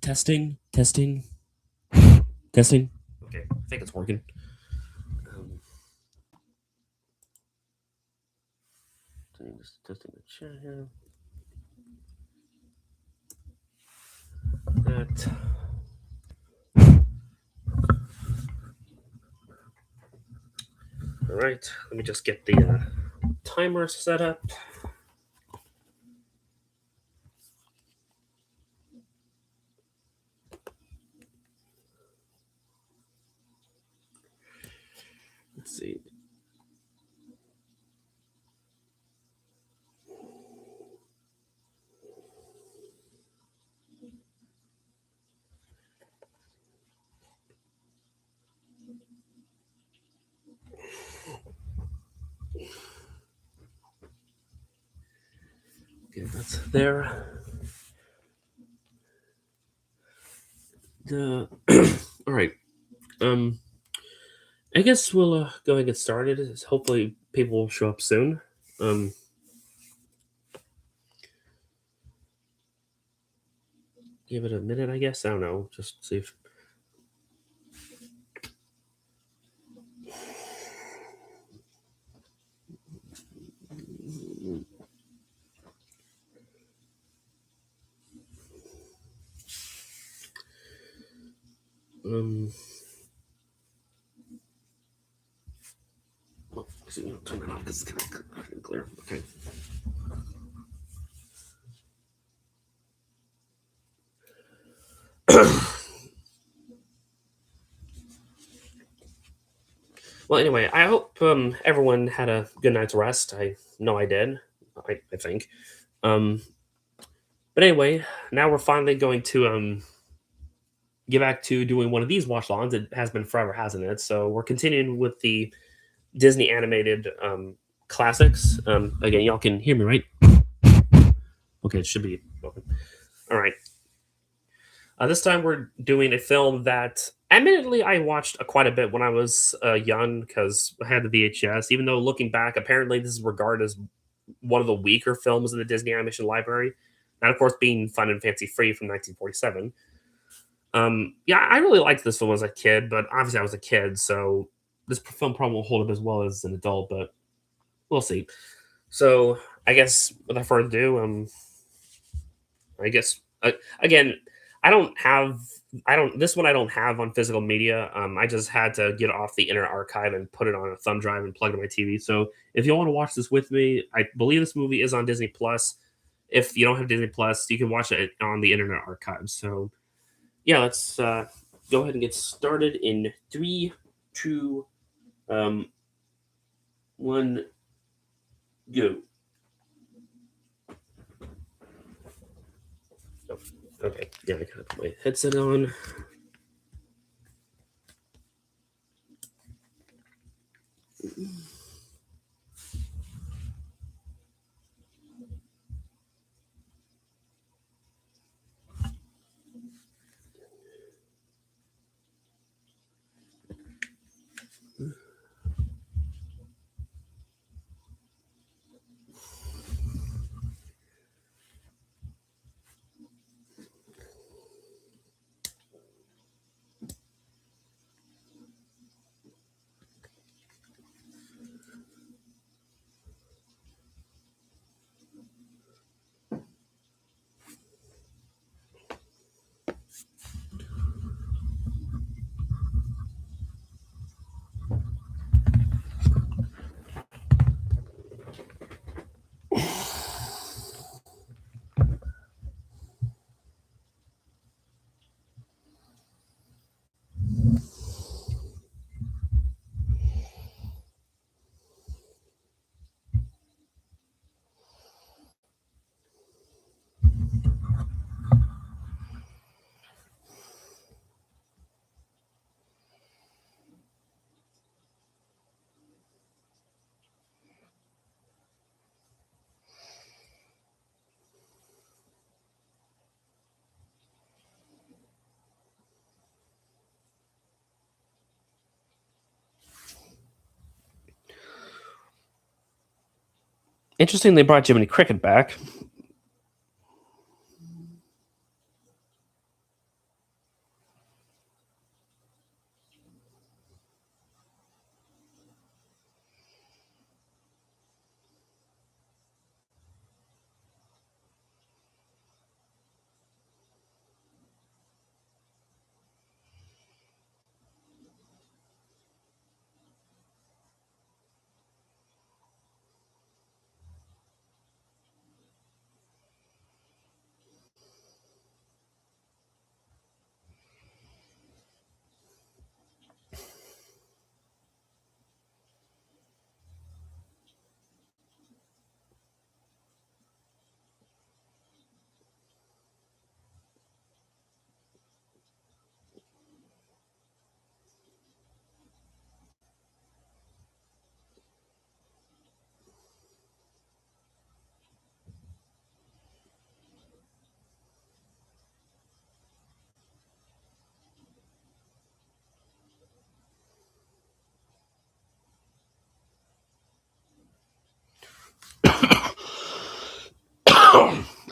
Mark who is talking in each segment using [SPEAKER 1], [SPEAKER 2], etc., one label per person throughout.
[SPEAKER 1] Testing, testing, testing. Okay, I think it's working. Um, just testing the chat here. That. All right, let me just get the timer set up. Let's see. Okay, that's there. The all right. Um, I guess we'll go ahead and get started. Hopefully, people will show up soon. Um, give it a minute, I guess. I don't know. Just see if. Um, well, turn that off because it's kind of clear. Okay. Well, anyway, I hope everyone had a good night's rest. I know I did. I think. Um, but anyway, now we're finally going to get back to doing one of these watch alongs. It has been forever, hasn't it? So we're continuing with the Disney animated classics. Again, y'all can hear me, right? Okay, it should be open. All right. This time we're doing a film that, admittedly, I watched quite a bit when I was young because I had the VHS. Even though looking back, apparently this is regarded as one of the weaker films in the Disney Animation Library. And of course, being Fun and Fancy Free from 1947. Yeah, I really liked this film as a kid, but obviously I was a kid, so this film probably won't hold up as well as an adult, but we'll see. So I guess without further ado, I guess again, I don't have I don't this one I don't have on physical media. I just had to get it off the Internet Archive and put it on a thumb drive and plug it in my TV. So if you want to watch this with me, I believe this movie is on Disney Plus. If you don't have Disney Plus, you can watch it on the Internet Archive. So yeah, let's go ahead and get started in three, two, um, one, go. Oh, okay, yeah, I gotta put my headset on. Interesting, they brought Jiminy Cricket back.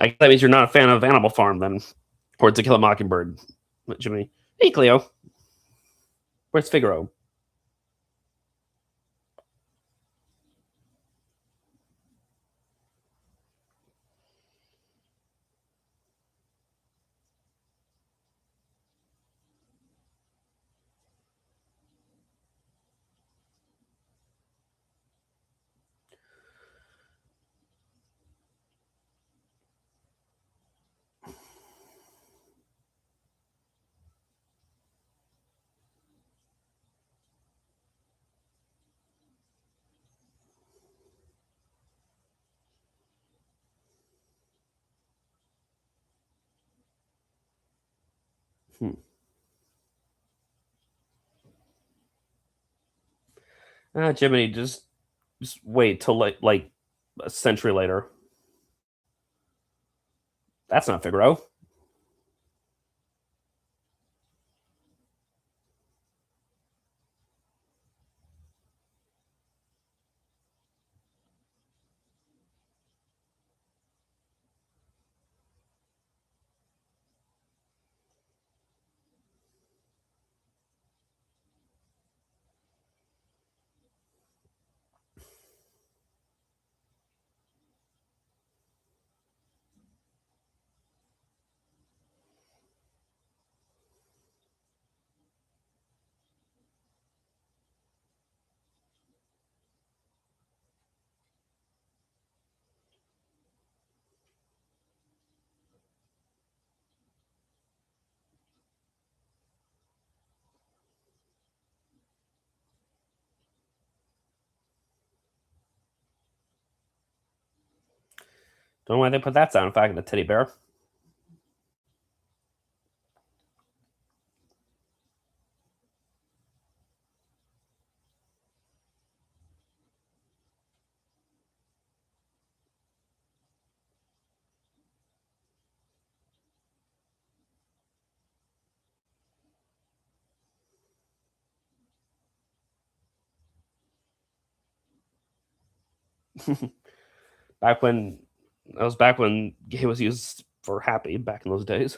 [SPEAKER 1] I guess that means you're not a fan of Animal Farm then, or To Kill a Mockingbird, Jimmy. Hey, Cleo, where's Figaro? Hmm. Jiminy, just wait till like a century later. That's not Figaro. Don't know why they put that sound effect in the teddy bear. Back when that was back when gay was used for happy back in those days.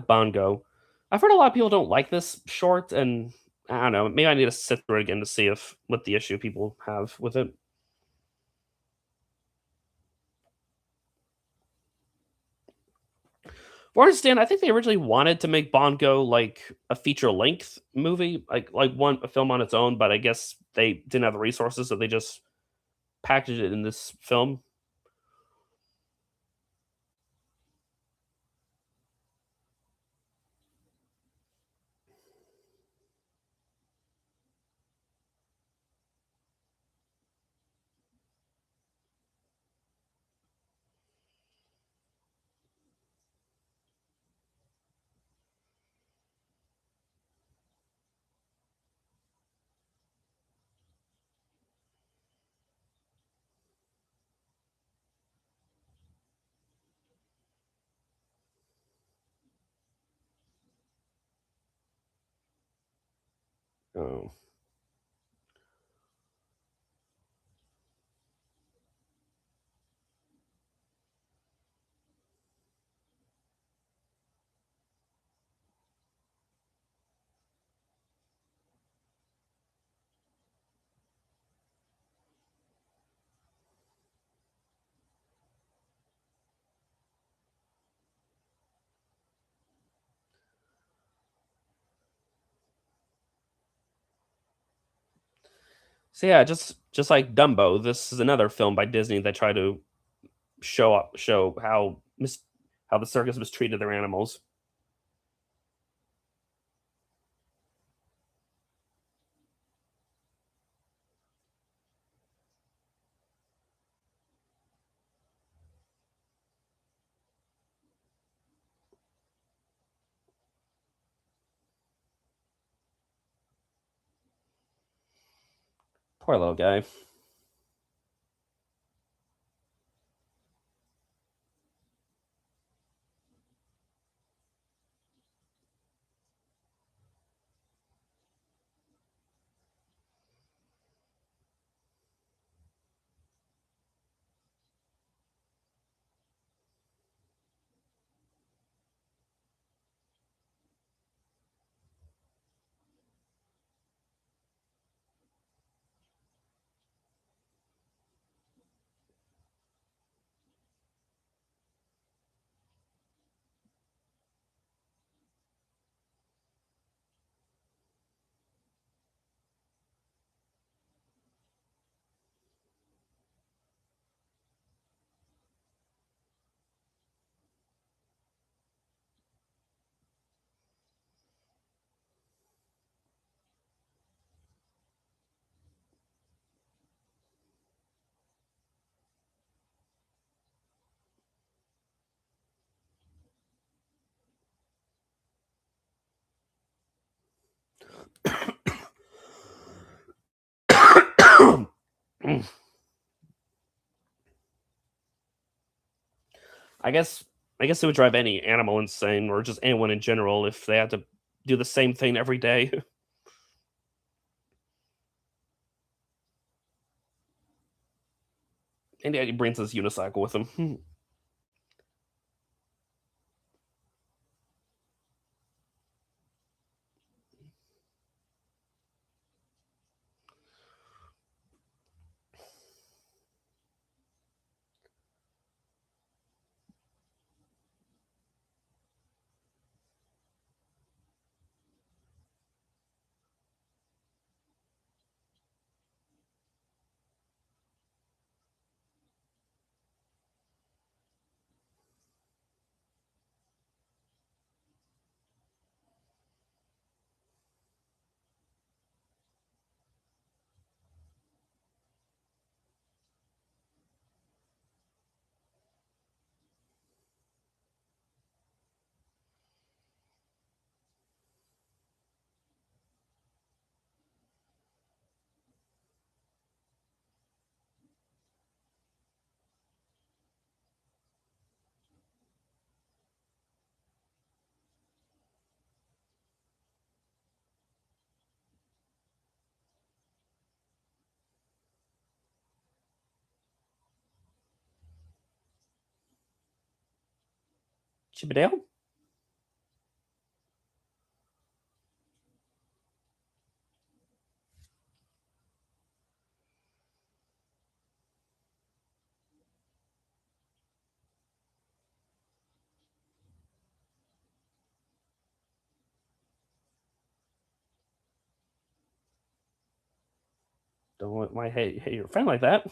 [SPEAKER 1] Bongo. I've heard a lot of people don't like this short, and I don't know. Maybe I need to sit through it again to see if what the issue people have with it. For understand, I think they originally wanted to make Bongo like a feature length movie, like one a film on its own, but I guess they didn't have the resources, so they just packaged it in this film. Oh. So yeah, just like Dumbo, this is another film by Disney that tried to show how the circus mistreated their animals. Poor little guy. I guess I guess it would drive any animal insane or just anyone in general if they had to do the same thing every day. And yeah, he brings his unicycle with him. Chippendale? Don't want my hate your friend like that.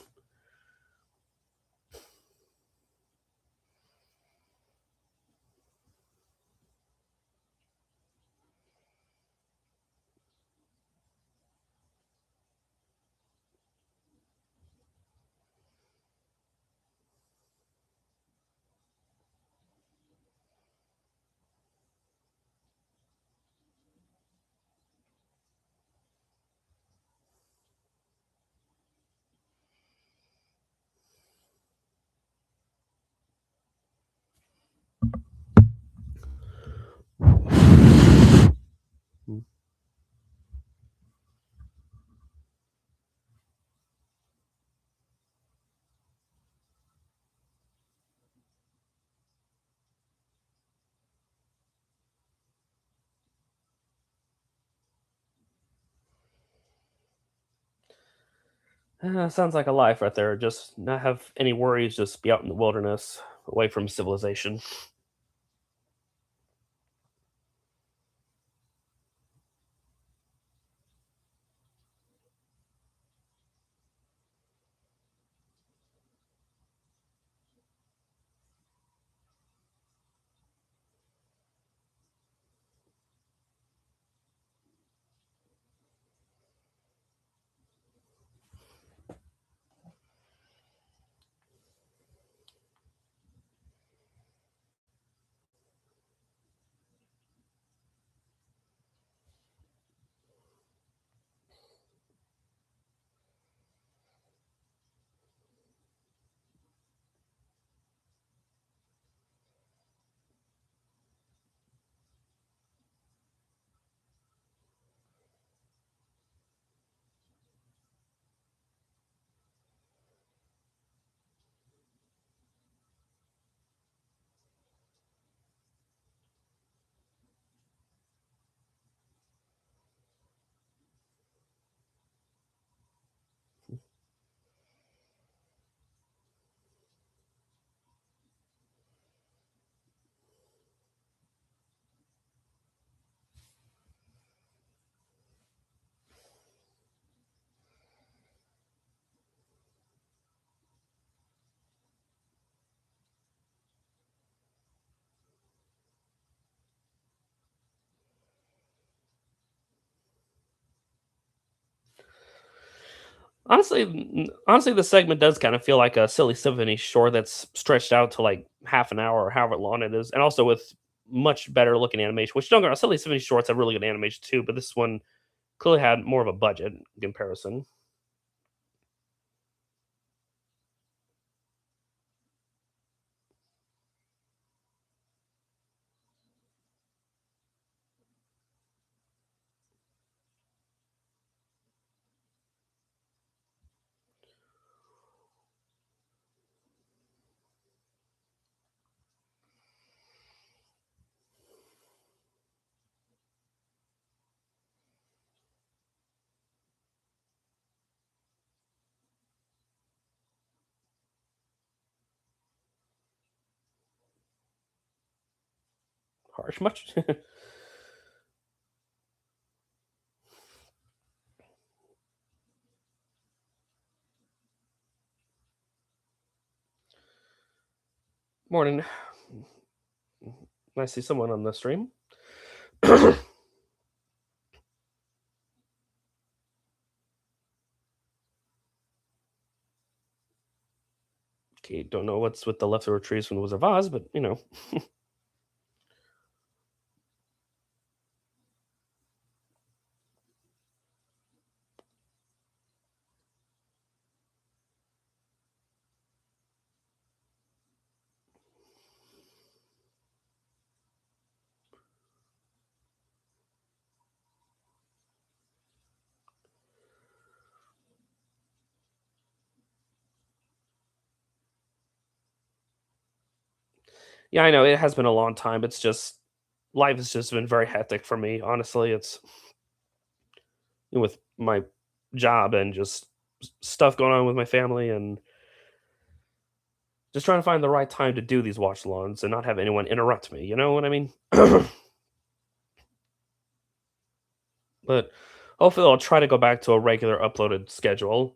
[SPEAKER 1] Sounds like a life right there. Just not have any worries, just be out in the wilderness, away from civilization. Honestly, the segment does kind of feel like a silly symphony short that's stretched out to like half an hour or however long it is, and also with much better looking animation. Which don't get me wrong, silly symphony shorts have really good animation too, but this one clearly had more of a budget in comparison. Harsh much. Morning. Nice to see someone on the stream. Okay, don't know what's with the leftover trees from the Wizard of Oz, but you know. Yeah, I know it has been a long time. It's just life has just been very hectic for me. Honestly, it's with my job and just stuff going on with my family and just trying to find the right time to do these watch alongs and not have anyone interrupt me. You know what I mean? But hopefully, I'll try to go back to a regular uploaded schedule.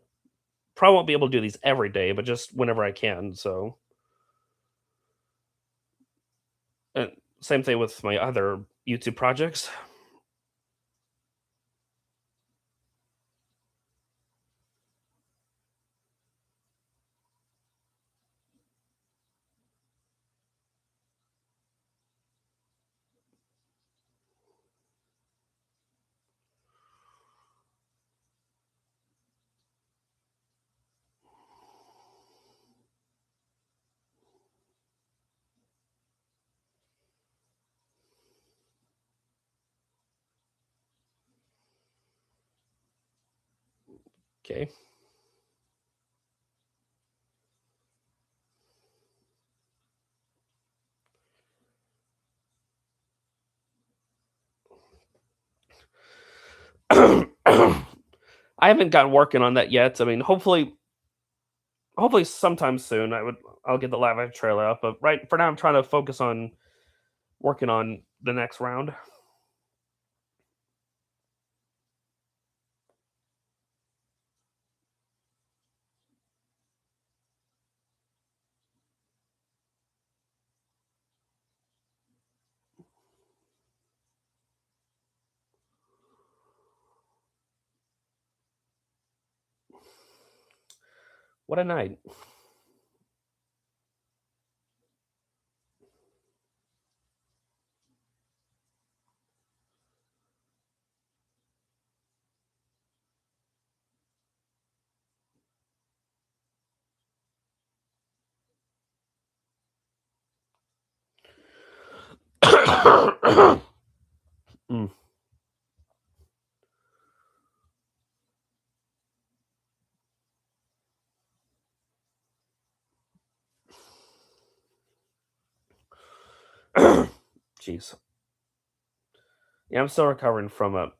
[SPEAKER 1] Probably won't be able to do these every day, but just whenever I can. So, and same thing with my other YouTube projects. Okay. I haven't gotten working on that yet. I mean, hopefully sometime soon I'll get the live action trailer up. But right for now, I'm trying to focus on working on the next round. What a night. Mm, jeez. Yeah, I'm still recovering from a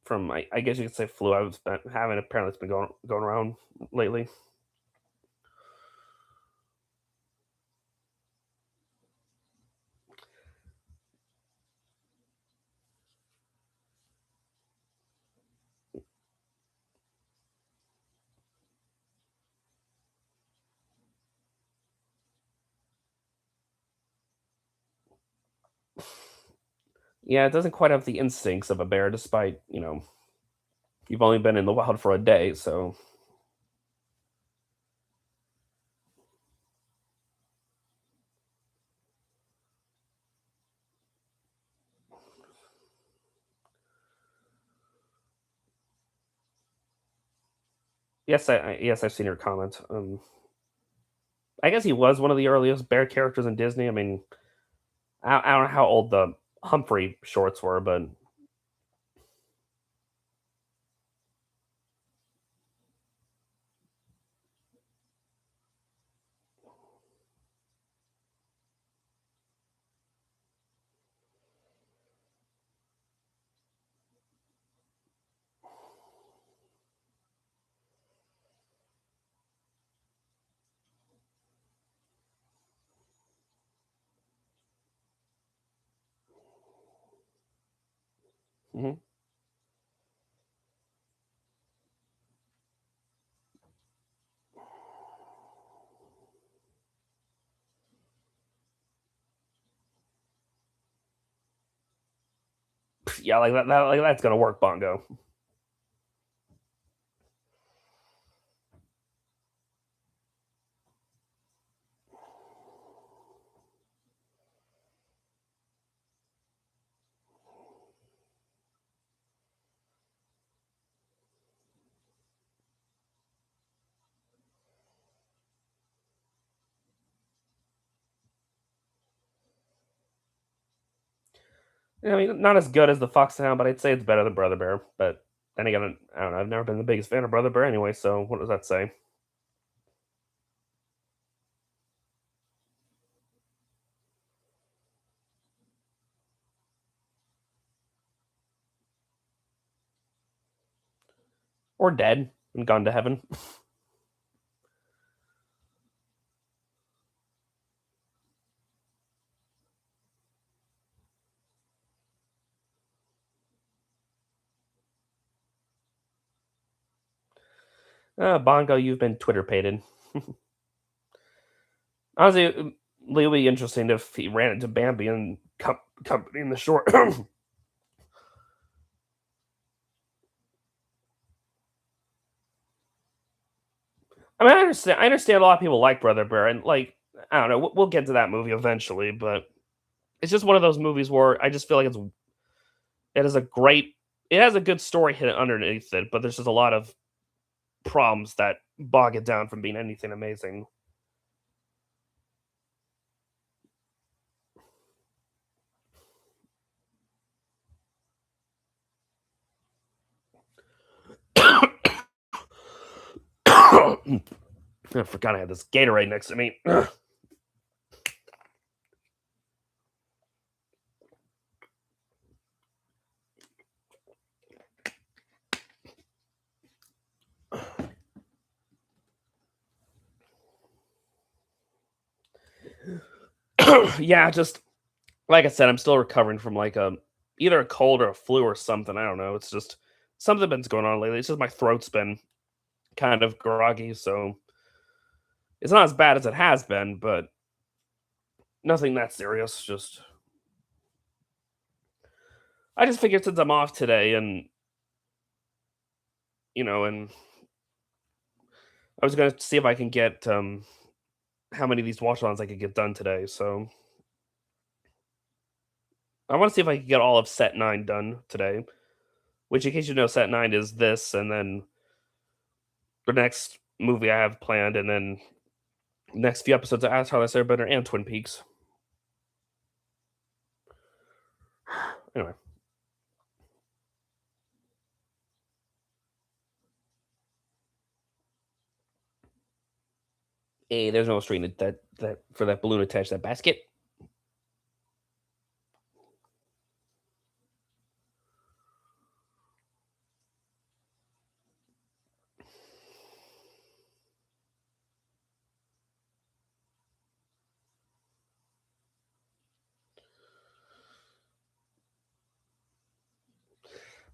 [SPEAKER 1] from I guess you could say flu. I was having apparently it's been going around lately. Yeah, it doesn't quite have the instincts of a bear, despite you've only been in the wild for a day. So Yes, I've seen your comment. I guess he was one of the earliest bear characters in Disney. I mean, I don't know how old the Humphrey shorts were, but mhm. Yeah, like like that's gonna work, Bongo. I mean, not as good as the Foxhound, but I'd say it's better than Brother Bear. But then again, I don't know. I've never been the biggest fan of Brother Bear anyway. So what does that say? Or dead and gone to heaven. Bongo, you've been Twitter pated. Honestly, it would be interesting if he ran into Bambi and company in the short. I mean, I understand a lot of people like Brother Bear, and like I don't know, we'll get to that movie eventually, but it's just one of those movies where I just feel like it is a great, it has a good story hidden underneath it, but there's just a lot of problems that bog it down from being anything amazing. I forgot I had this Gatorade next to me. Yeah, just like I said, I'm still recovering from like a either a cold or a flu or something. I don't know. It's just something been's going on lately. It's just my throat's been kind of groggy, so it's not as bad as it has been, but nothing that serious. Just I just figured since I'm off today, and and I was gonna see if I can get how many of these watch-alongs I could get done today. So I want to see if I can get all of set 9 done today. Which, in case you know, set 9 is this, and then the next movie I have planned, and then next few episodes of Avatar: Last Airbender and Twin Peaks. Anyway, hey, there's no string that for that balloon attached to that basket.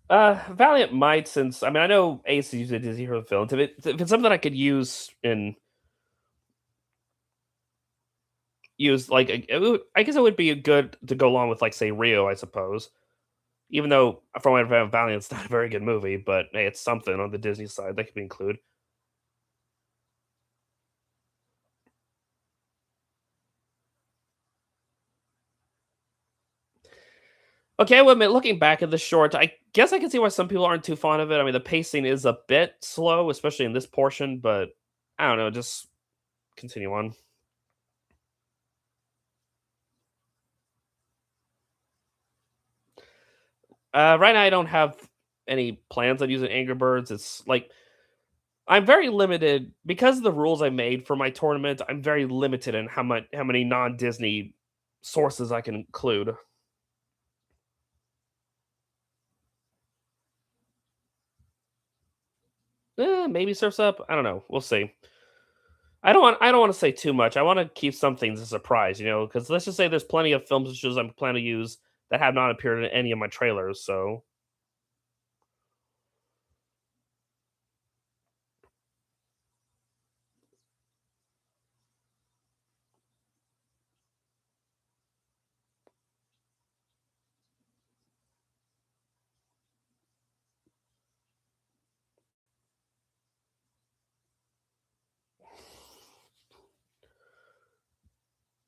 [SPEAKER 1] Valiant might, since I mean I know Ace used a Disney Hero film. If it's something I could use like I guess it would be good to go along with like say Rio, I suppose. Even though from what I've heard, Valiant's not a very good movie, but hey, it's something on the Disney side that could be included. Okay, well, I mean, looking back at the short, I guess I can see why some people aren't too fond of it. I mean, the pacing is a bit slow, especially in this portion, but I don't know, just continue on. Right now, I don't have any plans on using Angry Birds. It's like I'm very limited because of the rules I made for my tournament. I'm very limited in how many non Disney sources I can include. Maybe Surfs Up. I don't know. We'll see. I don't want to say too much. I want to keep some things a surprise, because let's just say there's plenty of films and shows I'm planning to use that have not appeared in any of my trailers. So,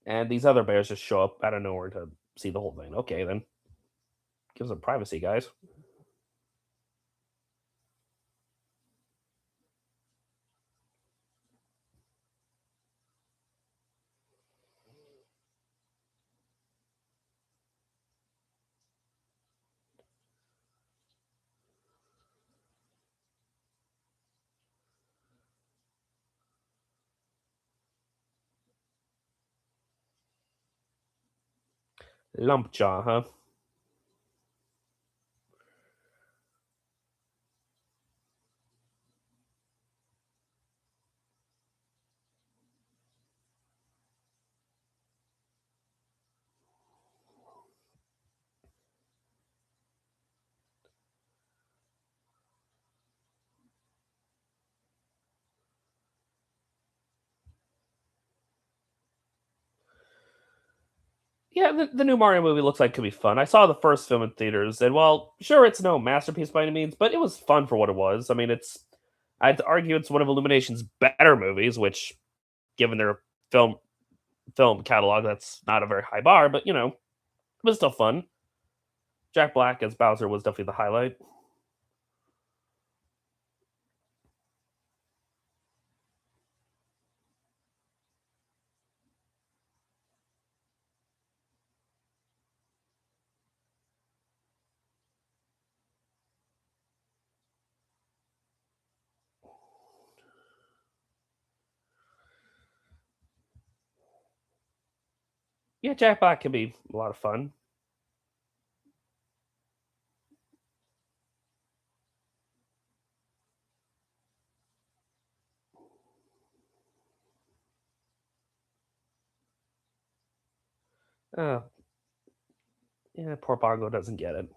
[SPEAKER 1] and these other bears just show up out of nowhere to see the whole thing. Okay, then give some privacy, guys. Lumpjaw, huh? Yeah, the new Mario movie looks like it could be fun. I saw the first film in theaters, and while sure it's no masterpiece by any means, but it was fun for what it was. I mean, I'd argue it's one of Illumination's better movies, which, given their film film catalog, that's not a very high bar, but it was still fun. Jack Black as Bowser was definitely the highlight. Yeah, Jack Black can be a lot of fun. Uh, yeah, poor Bongo doesn't get it.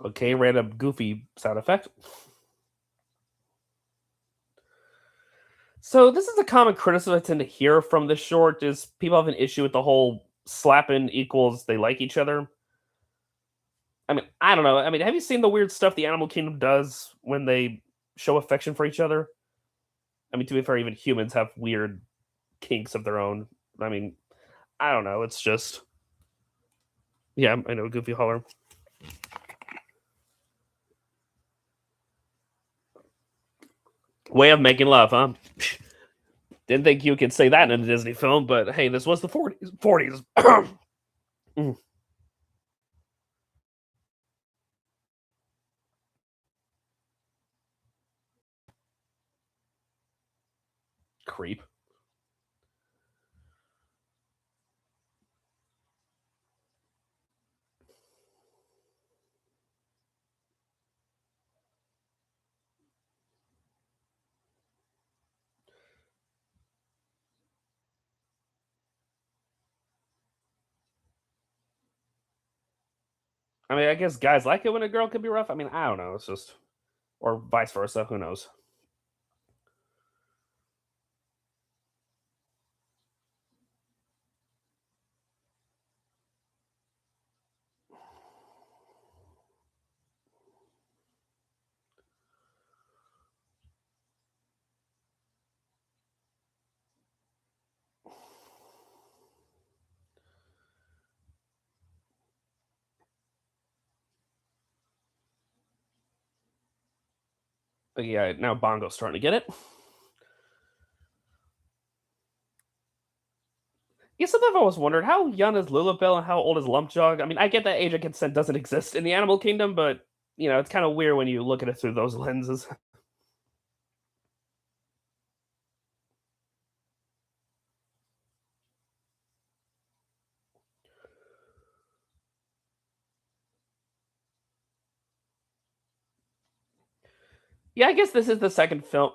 [SPEAKER 1] Okay, random goofy sound effect. So this is a common criticism I tend to hear from this short is people have an issue with the whole slapping equals they like each other. I mean, I don't know. I mean, have you seen the weird stuff the Animal Kingdom does when they show affection for each other? I mean, to be fair, even humans have weird kinks of their own. I mean, I don't know. It's just Yeah, I know Goofy Holler. Way of making love, huh? Didn't think you could say that in a Disney film, but hey, this was the 40s. 40s. Mm, creep. I mean, I guess guys like it when a girl can be rough. I mean, I don't know. It's just, or vice versa. Who knows? But yeah, now Bongo's starting to get it. Yeah, sometimes I always wondered how young is Lulabelle and how old is Lumpjog. I mean, I get that age of consent doesn't exist in the animal kingdom, but it's kind of weird when you look at it through those lenses. Yeah, I guess this is the second film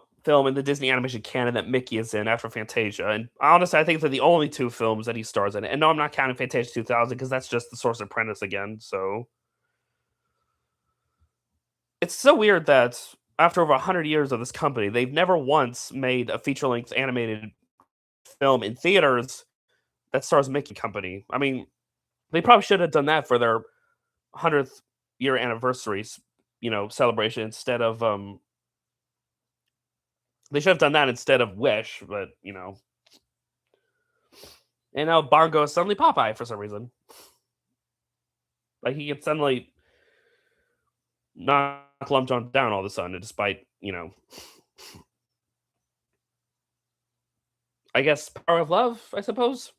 [SPEAKER 1] in the Disney animation canon that Mickey is in after Fantasia, and honestly, I think they're the only two films that he stars in. And no, I'm not counting Fantasia 2000 because that's just the Source Apprentice again. So it's so weird that after over 100 years of this company, they've never once made a feature length animated film in theaters that stars Mickey Company. I mean, they probably should have done that for their 100th year anniversaries, celebration instead of they should have done that instead of Wish, but and now Bongo is suddenly Popeye for some reason. Like he can suddenly knock Lump John down all of a sudden, despite I guess power of love, I suppose.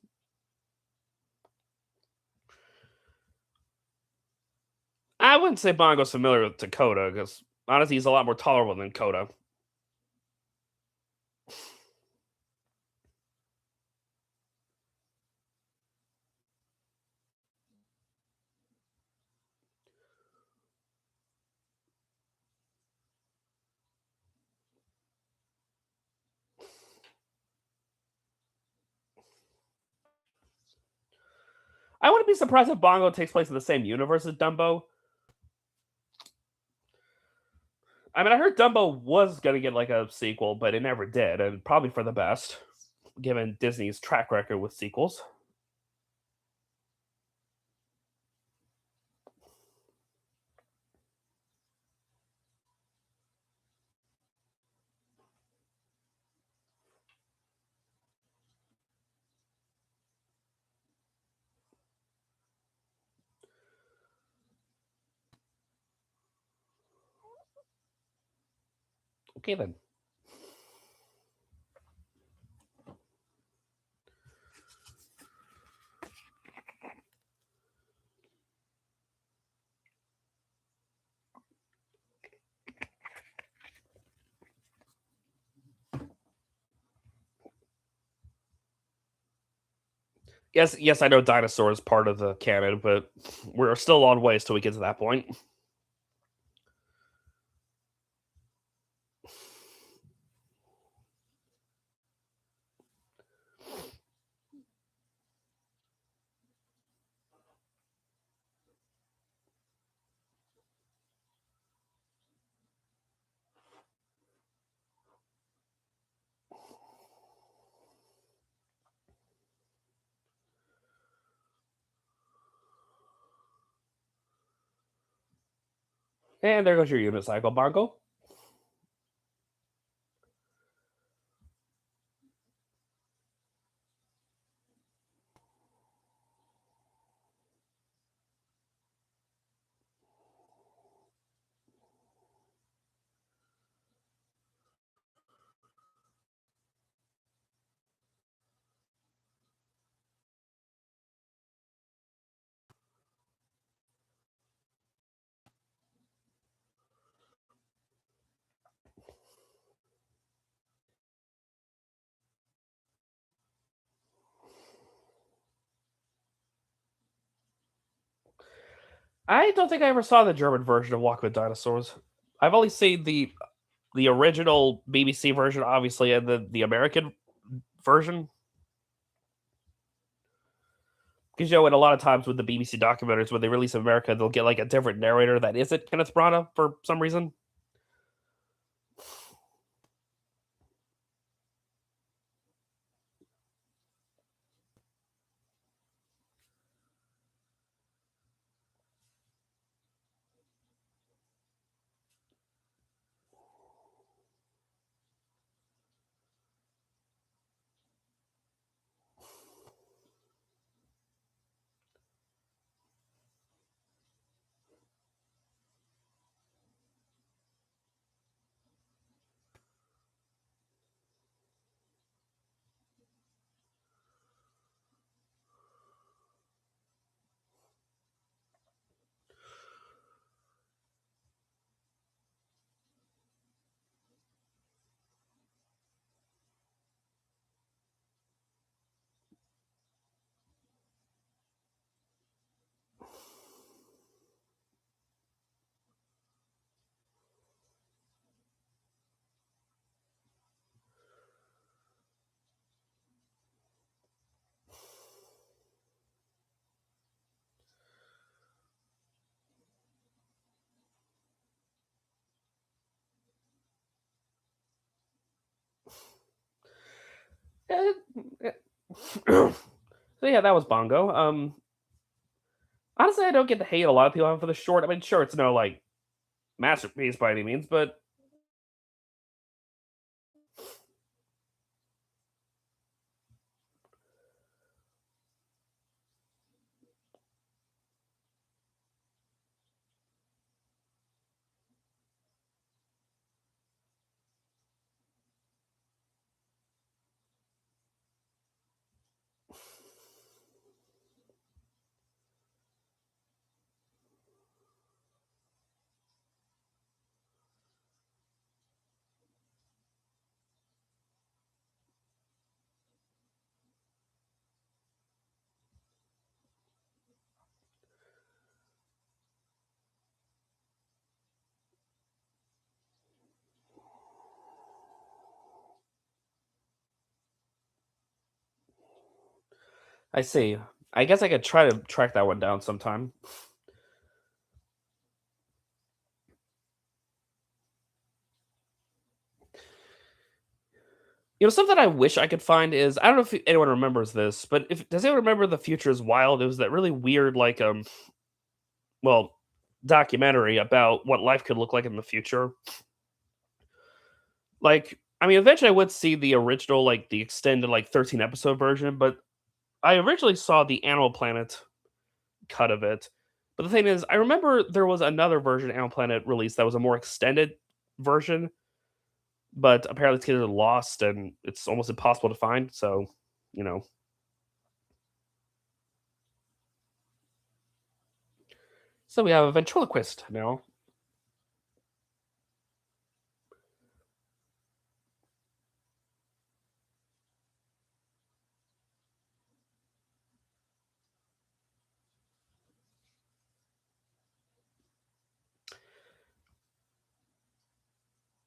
[SPEAKER 1] I wouldn't say Bongo's familiar with Dakota because honestly, he's a lot more tolerable than Coda. I wouldn't be surprised if Bongo takes place in the same universe as Dumbo. I mean, I heard Dumbo was gonna get like a sequel, but it never did, and probably for the best, given Disney's track record with sequels. Okay then. Yes, I know dinosaur is part of the canon, but we're still a long ways till we get to that point. And there goes your unicycle, Bongo. I don't think I ever saw the German version of Walk with Dinosaurs. I've only seen the original BBC version, obviously, and the American version. Because in a lot of times with the BBC documentaries, when they release in America, they'll get like a different narrator that isn't Kenneth Branagh for some reason. Eh, eh. So yeah, that was Bongo. Honestly, I don't get the hate a lot of people have for the short. I mean, sure, it's no like masterpiece by any means, but I see. I guess I could try to track that one down sometime. Something I wish I could find is I don't know if anyone remembers this, but if does anyone remember The Future is Wild? It was that really weird, like well, documentary about what life could look like in the future. Like, I mean, eventually I would see the original, like the extended, like 13 episode version, but I originally saw the Animal Planet cut of it. But the thing is, I remember there was another version Animal Planet released that was a more extended version, but apparently it's getting lost and it's almost impossible to find. So, you know, so we have a ventriloquist now.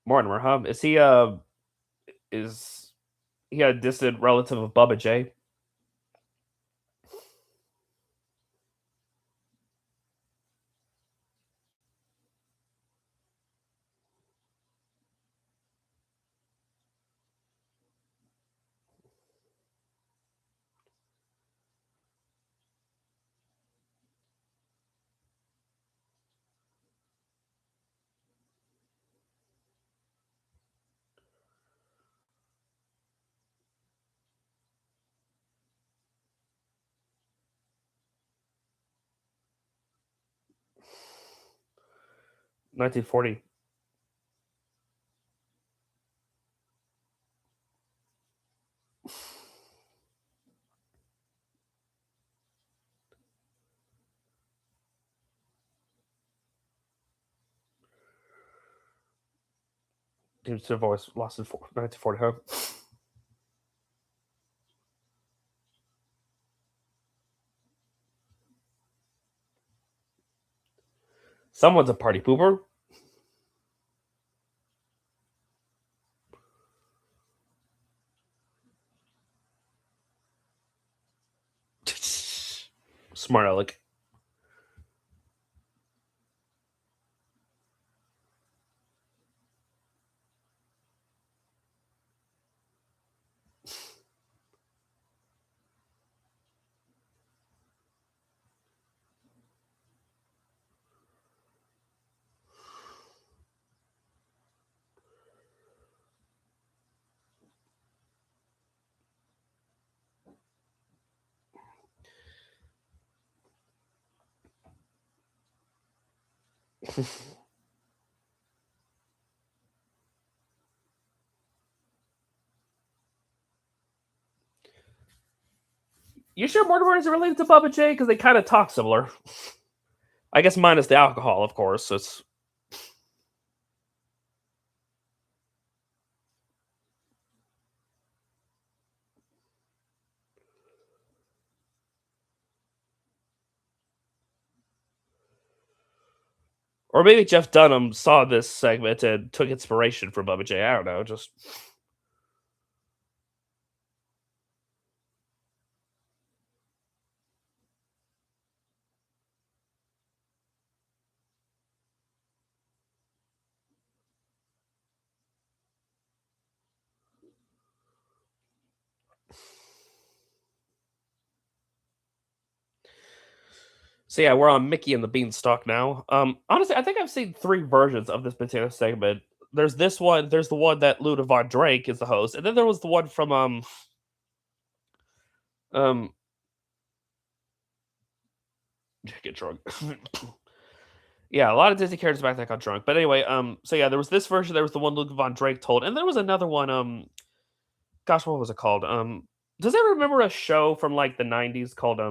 [SPEAKER 1] Mortimer, huh? Is he a distant relative of Bubba J? 1940. James voice lost in 1940, huh? Someone's a party pooper. Smart aleck. You sure Mortimer isn't related to Bubba J? Because they kind of talk similar. I guess minus the alcohol, of course. It's or maybe Jeff Dunham saw this segment and took inspiration from Bubba J. I don't know. Just so yeah, we're on Mickey and the Beanstalk now. Honestly, I think I've seen three versions of this particular segment. There's this one. There's the one that Luda Von Drake is the host, and then there was the one from um get drunk. Yeah, a lot of Disney characters back then got drunk. But anyway, so yeah, there was this version. There was the one Luke Von Drake told, and there was another one. Gosh, what was it called? Does anyone remember a show from like the '90s called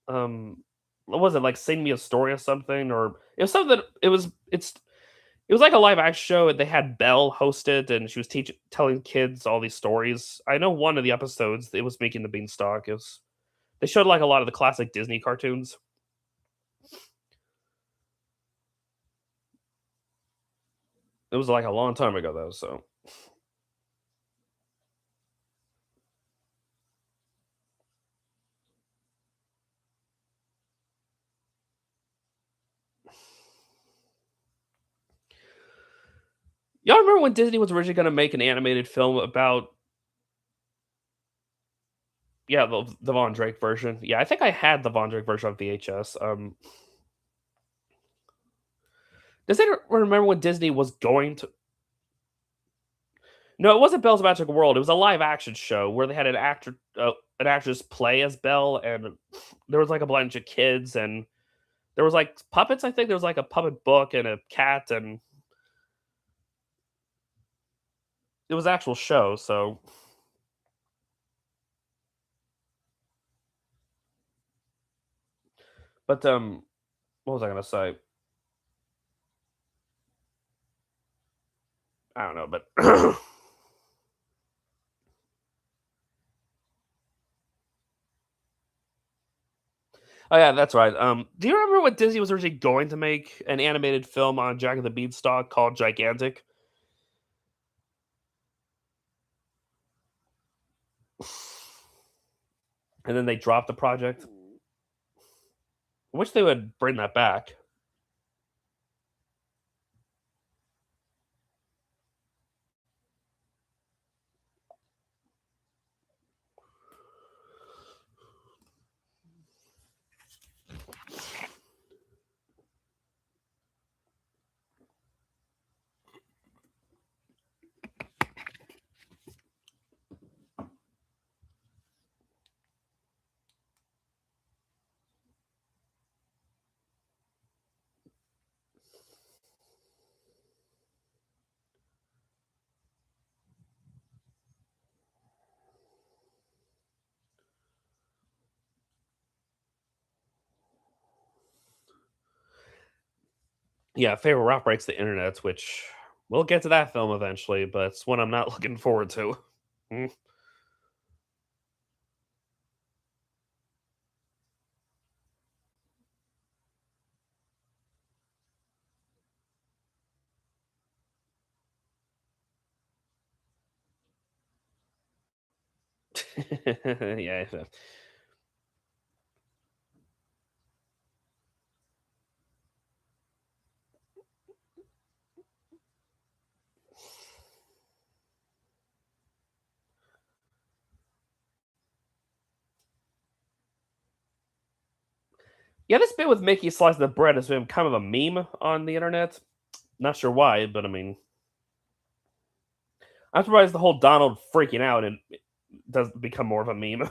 [SPEAKER 1] um, what was it like? Sing Me a Story or something, or it was something. It was like a live action show, and they had Belle host it, and she was teaching, telling kids all these stories. I know one of the episodes it was making the Beanstalk. It was they showed like a lot of the classic Disney cartoons. It was like a long time ago though, so y'all remember when Disney was originally going to make an animated film about yeah the Von Drake version? Yeah, I think I had the Von Drake version on VHS. Does anyone remember when Disney was going to? No, it wasn't Belle's Magical World. It was a live action show where they had an actress play as Belle, and there was like a bunch of kids, and there was like puppets. I think there was like a puppet book and a cat, and it was an actual show. So, but what was I gonna say? I don't know, but oh yeah, that's right. Do you remember what Disney was originally going to make an animated film on Jack and the Beanstalk called Gigantic? And then they dropped the project. I wish they would bring that back. Yeah, favorite rock breaks the internet, which we'll get to that film eventually, but it's one I'm not looking forward to. Mm. Yeah. Yeah, this bit with Mickey slicing the bread has been kind of a meme on the internet. Not sure why, but I mean, I'm surprised the whole Donald freaking out and it does become more of a meme.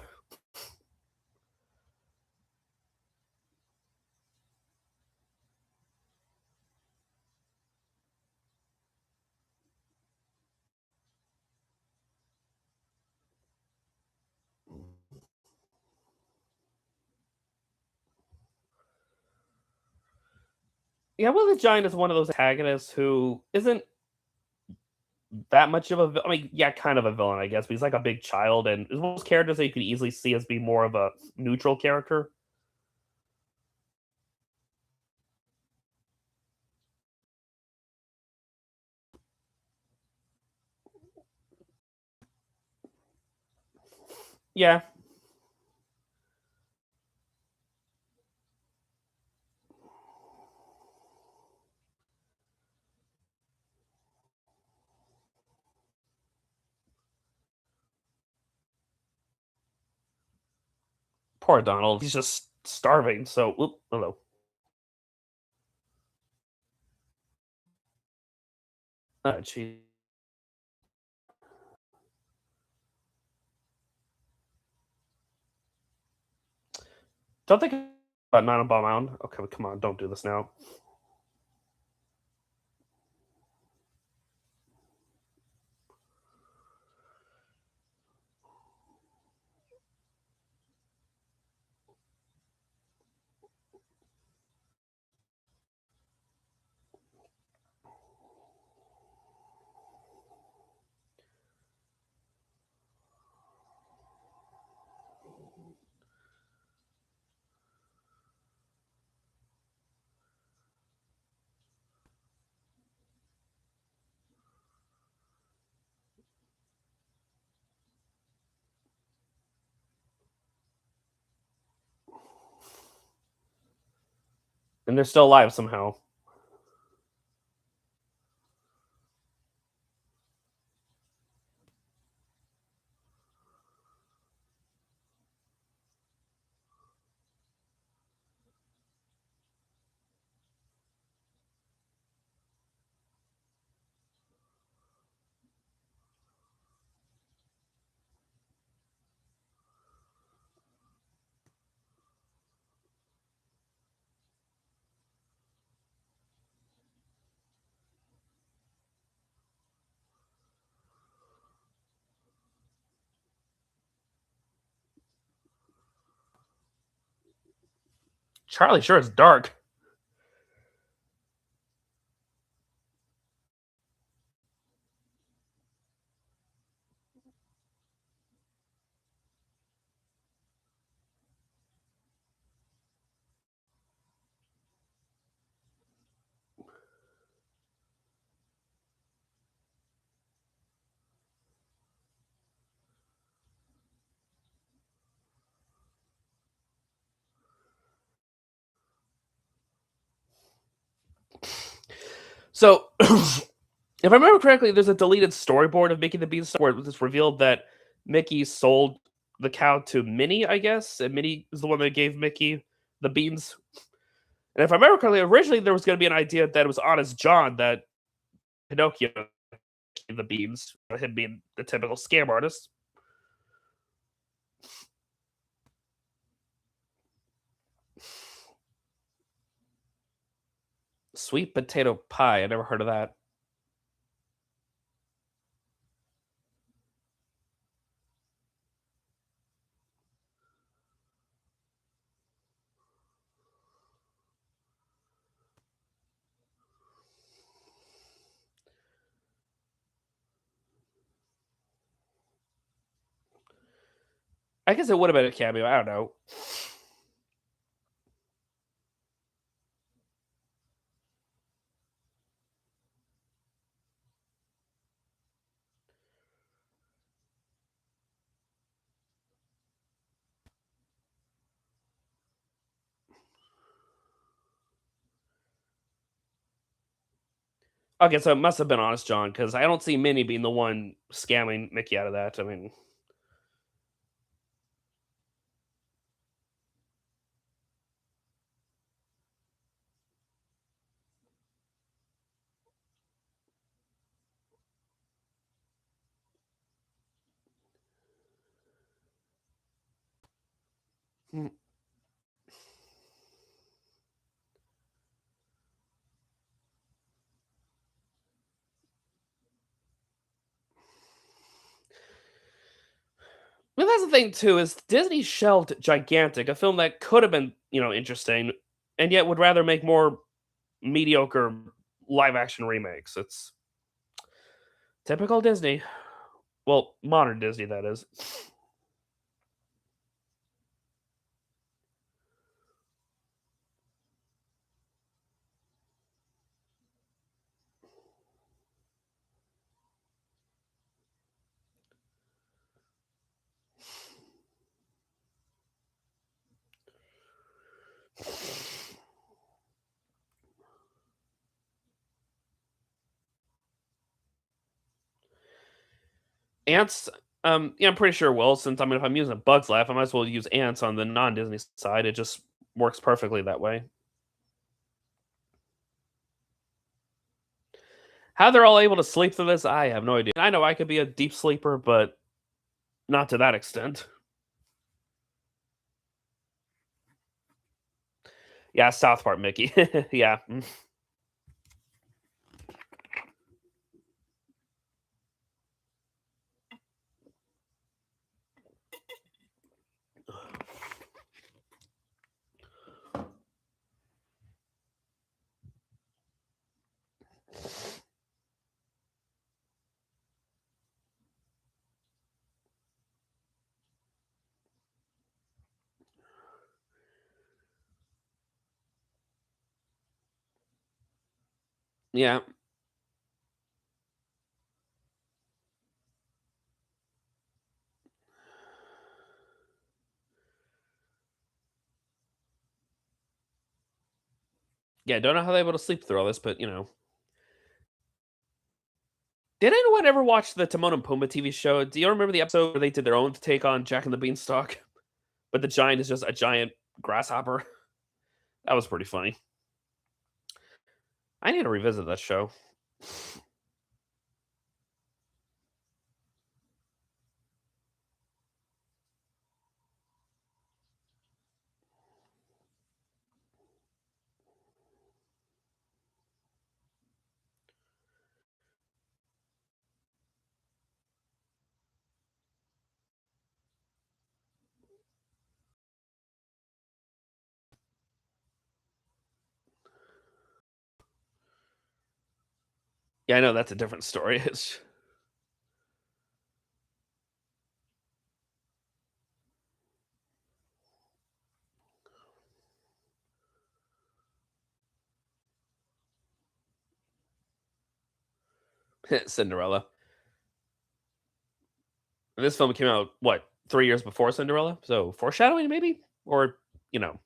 [SPEAKER 1] Yeah, Will the Giant is one of those antagonists who isn't that much of a I mean, yeah, kind of a villain, I guess, but he's like a big child and is one of those characters that you could easily see as being more of a neutral character. Yeah, poor Donald. He's just starving. So, whoop, hello. Oh, gee. Don't think about Nine Ball Mountain. Okay, come on, don't do this now. And they're still alive somehow. Charlie sure is dark. So, if I remember correctly, there's a deleted storyboard of Mickey the Beanstalk where it was just revealed that Mickey sold the cow to Minnie, I guess, and Minnie is the one that gave Mickey the beans. And if I remember correctly, originally there was going to be an idea that it was Honest John that Pinocchio gave the beans, him being the typical scam artist. Sweet potato pie. I never heard of that. I guess it would have been a cameo. I don't know. Okay, so it must have been Honest John because I don't see Minnie being the one scamming Mickey out of that. I mean, mm, but that's the thing too is Disney shelved Gigantic, a film that could have been interesting, and yet would rather make more mediocre live action remakes. It's typical Disney. Well, modern Disney, that is. Ants, yeah, I'm pretty sure it will. Since I mean, if I'm using a Bugs Life, I might as well use Ants on the non-Disney side. It just works perfectly that way. How they're all able to sleep through this, I have no idea. I know I could be a deep sleeper, but not to that extent. Yeah, South Park Mickey. Yeah. Yeah. Yeah, don't know how they're able to sleep through all this, but Did anyone ever watch the Timon and Pumbaa TV show? Do you remember the episode where they did their own take on Jack and the Beanstalk? But the giant is just a giant grasshopper. That was pretty funny. I need to revisit that show. Yeah, I know that's a different story. It's Cinderella. This film came out what 3 years before Cinderella, so foreshadowing maybe, or you know,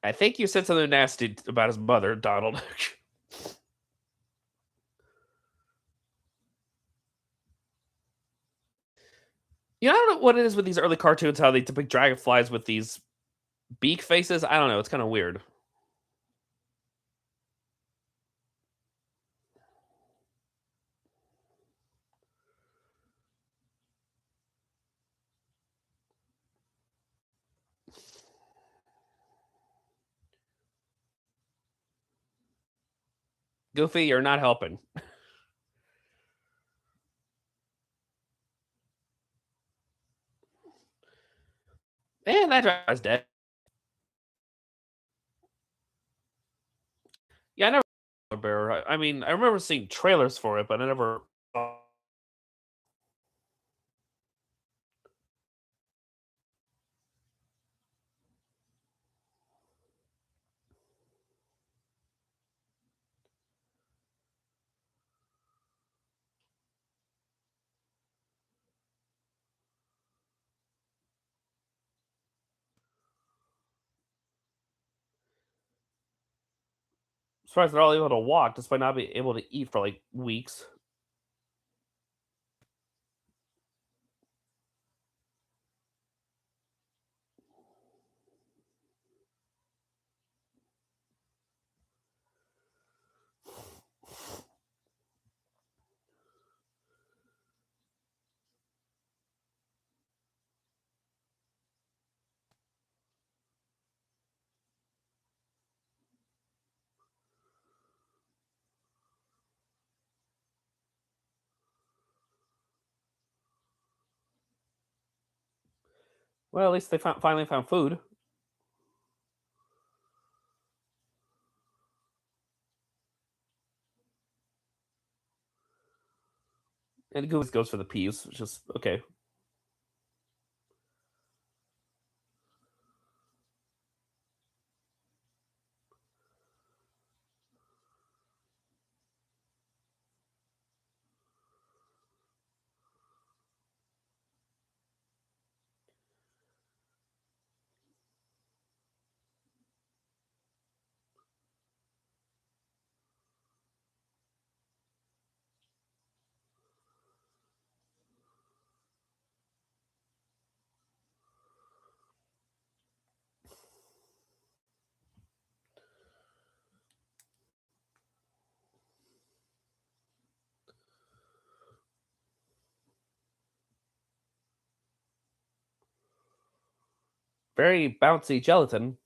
[SPEAKER 1] I think you said something nasty about his mother, Donald. I don't know what it is with these early cartoons, how they depict dragonflies with these beak faces. I don't know. It's kind of weird. Goofy, you're not helping. And that guy's dead. Yeah, I never Bear. I mean, I remember seeing trailers for it, but I never. Surprised they're all able to walk despite not being able to eat for like weeks. Well, at least they finally found food. And Goose goes for the peas, which is okay. Very bouncy gelatin.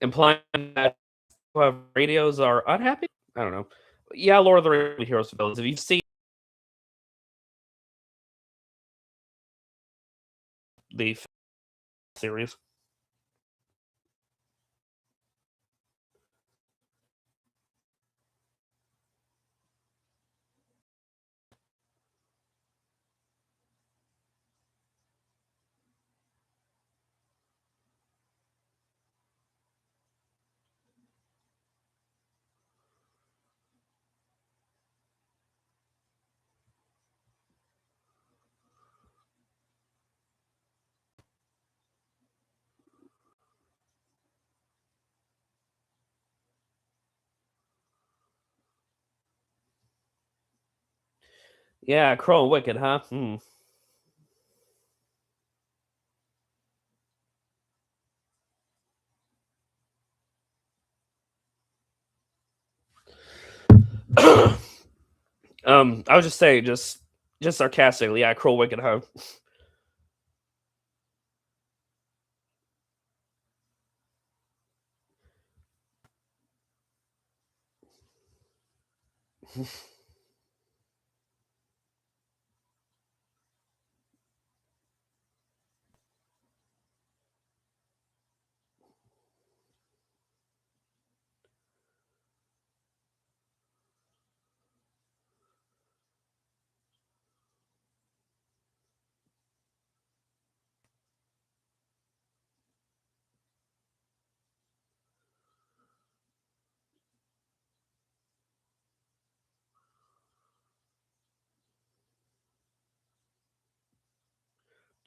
[SPEAKER 1] Implying that who have radios are unhappy? I don't know. Yeah, Lord of the Rings Heroes and Villains. Have you seen the series? Yeah, Crow and Wicked, huh? Hmm. I was just saying, just sarcastically, yeah, Crow Wicked, huh?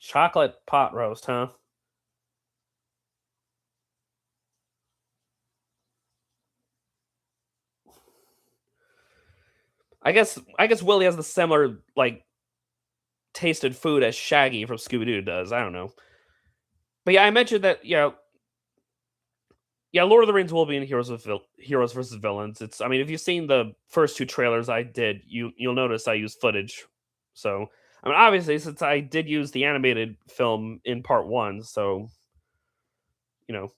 [SPEAKER 1] Chocolate pot roast, huh? I guess Willie has the similar like tasted food as Shaggy from Scooby Doo does. I don't know, but yeah, I mentioned that. Yeah, Lord of the Rings will be in Heroes versus Villains. It's I mean, if you've seen the first two trailers I did, you'll notice I use footage. So I mean, obviously, since I did use the animated film in part one, so you know,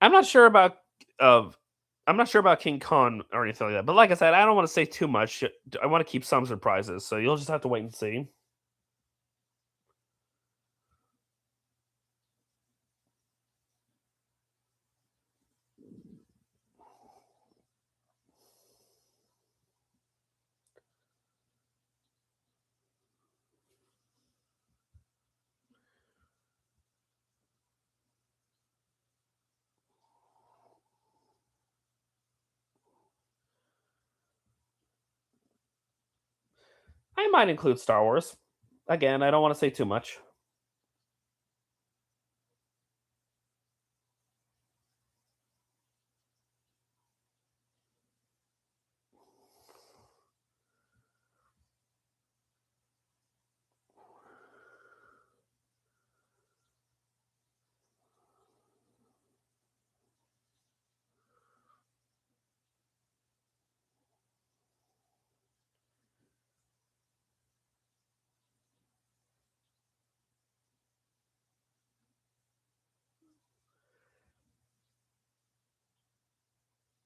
[SPEAKER 1] I'm not sure about of I'm not sure about King Kong or anything like that. But like I said, I don't want to say too much. I want to keep some surprises, so you'll just have to wait and see. I might include Star Wars. Again, I don't want to say too much.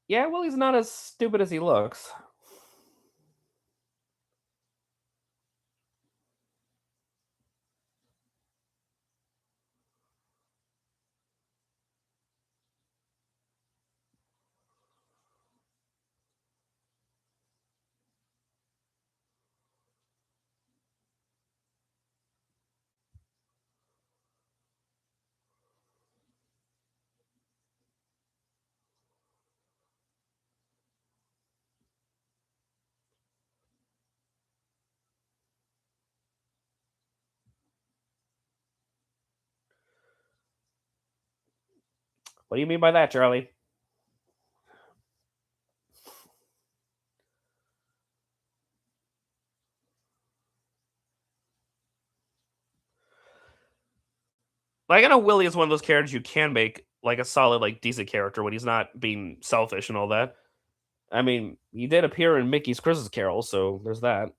[SPEAKER 1] Yeah, Willie's not as stupid as he looks. What do you mean by that, Charlie? Like I know Willie is one of those characters you can make like a solid, like decent character when he's not being selfish and all that. I mean, he did appear in Mickey's Christmas Carol, so there's that.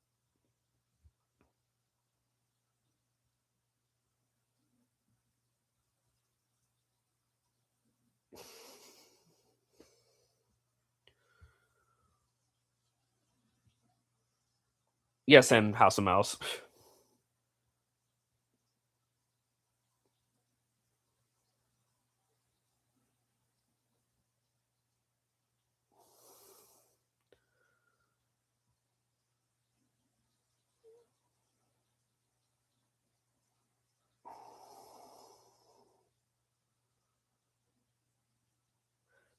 [SPEAKER 1] Yes, and House of Mouse.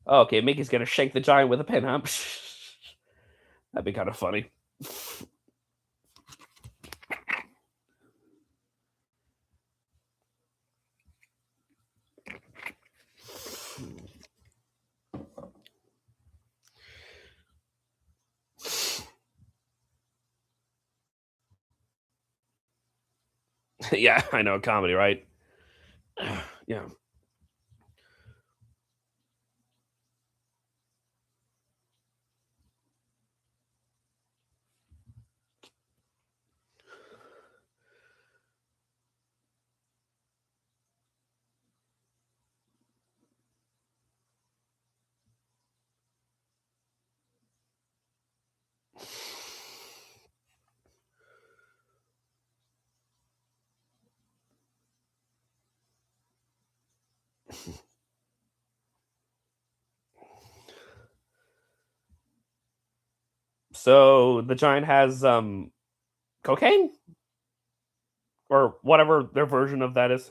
[SPEAKER 1] Oh, okay, Mickey's gonna shake the giant with a pin, huh? That'd be kind of funny. Yeah, I know, comedy, right? Yeah. So the giant has cocaine or whatever their version of that is.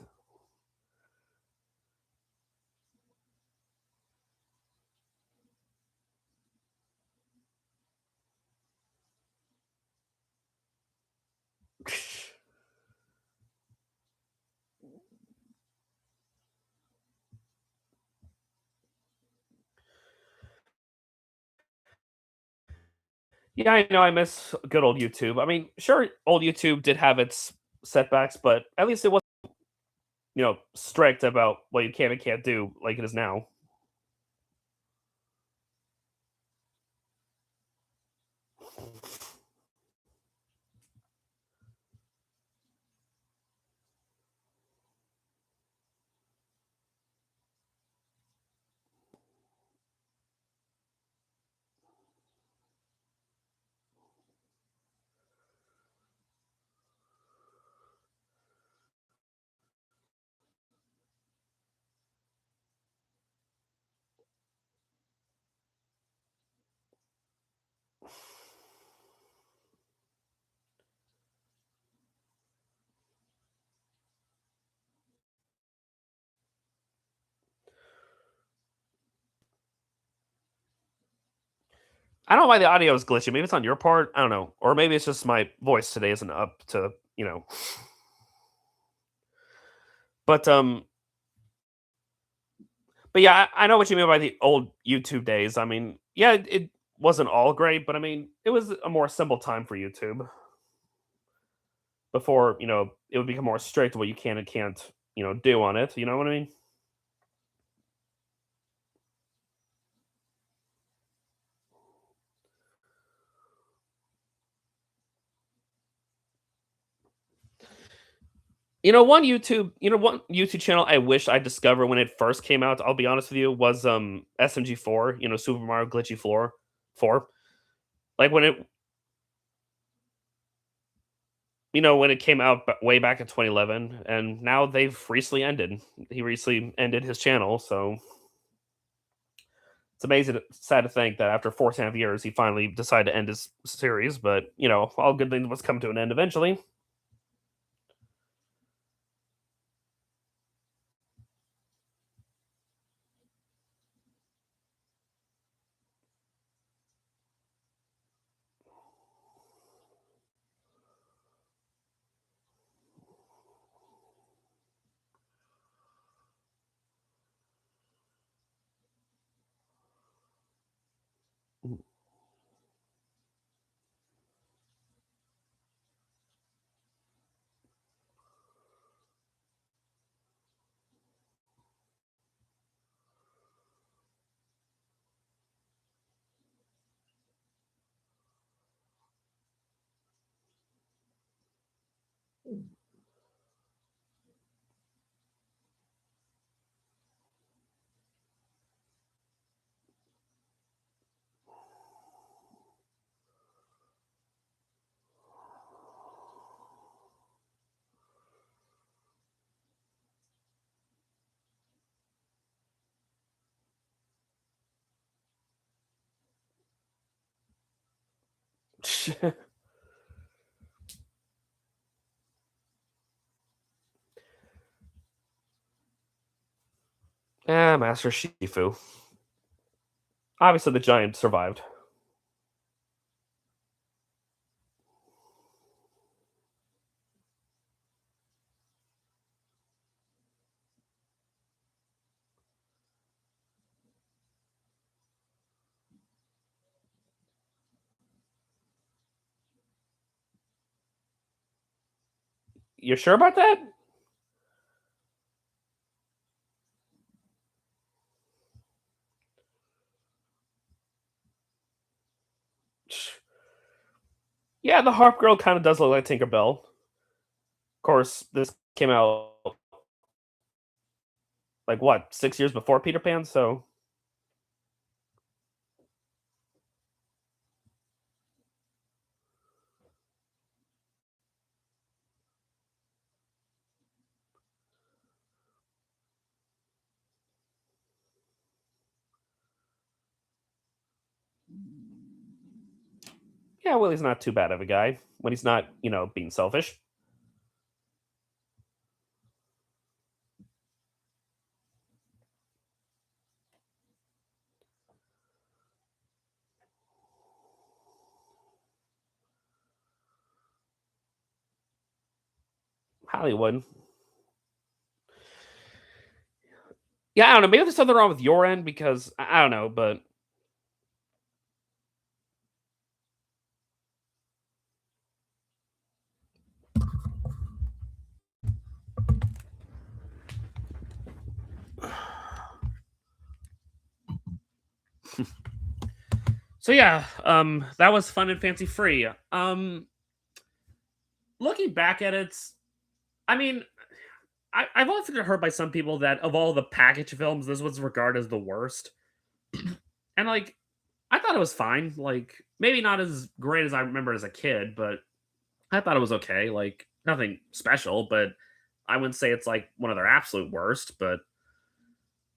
[SPEAKER 1] Yeah, I know I miss good old YouTube. I mean, sure, old YouTube did have its setbacks, but at least it wasn't, strict about what you can and can't do like it is now. I don't know why the audio is glitchy. Maybe it's on your part. I don't know, or maybe it's just my voice today isn't up to But but yeah, I know what you mean by the old YouTube days. I mean, yeah, it wasn't all great, but I mean, it was a more simple time for YouTube before it would become more strict what you can and can't do on it. You know what I mean? One YouTube channel I wish I discovered when it first came out, I'll be honest with you, was SMG4, Super Mario Glitchy Floor 4. Like when it came out way back in 2011, and now they've recently ended. He recently ended his channel, so it's amazing, sad to think that after 4.5 years, he finally decided to end his series. But all good things must come to an end eventually. Master Shifu. Obviously, the giant survived. You sure about that? Yeah, the Harp Girl kind of does look like Tinkerbell. Of course, this came out like what 6 years before Peter Pan, so Yeah, Willie's not too bad of a guy when he's not, being selfish. Hollywood. Yeah, I don't know. Maybe there's something wrong with your end because I don't know, but so yeah, that was fun and fancy free. Looking back at it, I mean, I've often heard by some people that of all the package films, this was regarded as the worst. And like, I thought it was fine. Like, maybe not as great as I remember as a kid, but I thought it was okay. Like, nothing special, but I wouldn't say it's like one of their absolute worst. But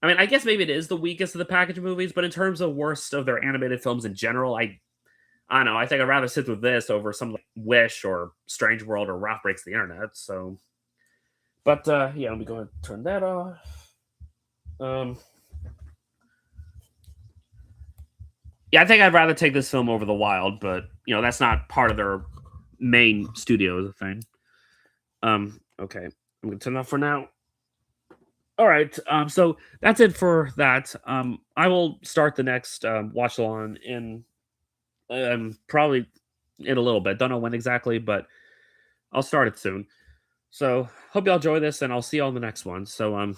[SPEAKER 1] I mean, I guess maybe it is the weakest of the package movies. But in terms of worst of their animated films in general, I don't know. I think I'd rather sit with this over some like Wish or Strange World or Ralph Breaks the Internet. So, but yeah, let me go ahead and turn that off. Um, yeah, I think I'd rather take this film over The Wild, but that's not part of their main studio thing. Okay, I'm gonna turn that off for now. All right, so that's it for that. I will start the next watch along in probably in a little bit. Don't know when exactly, but I'll start it soon. So hope y'all enjoy this, and I'll see y'all in the next one. So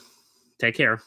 [SPEAKER 1] take care.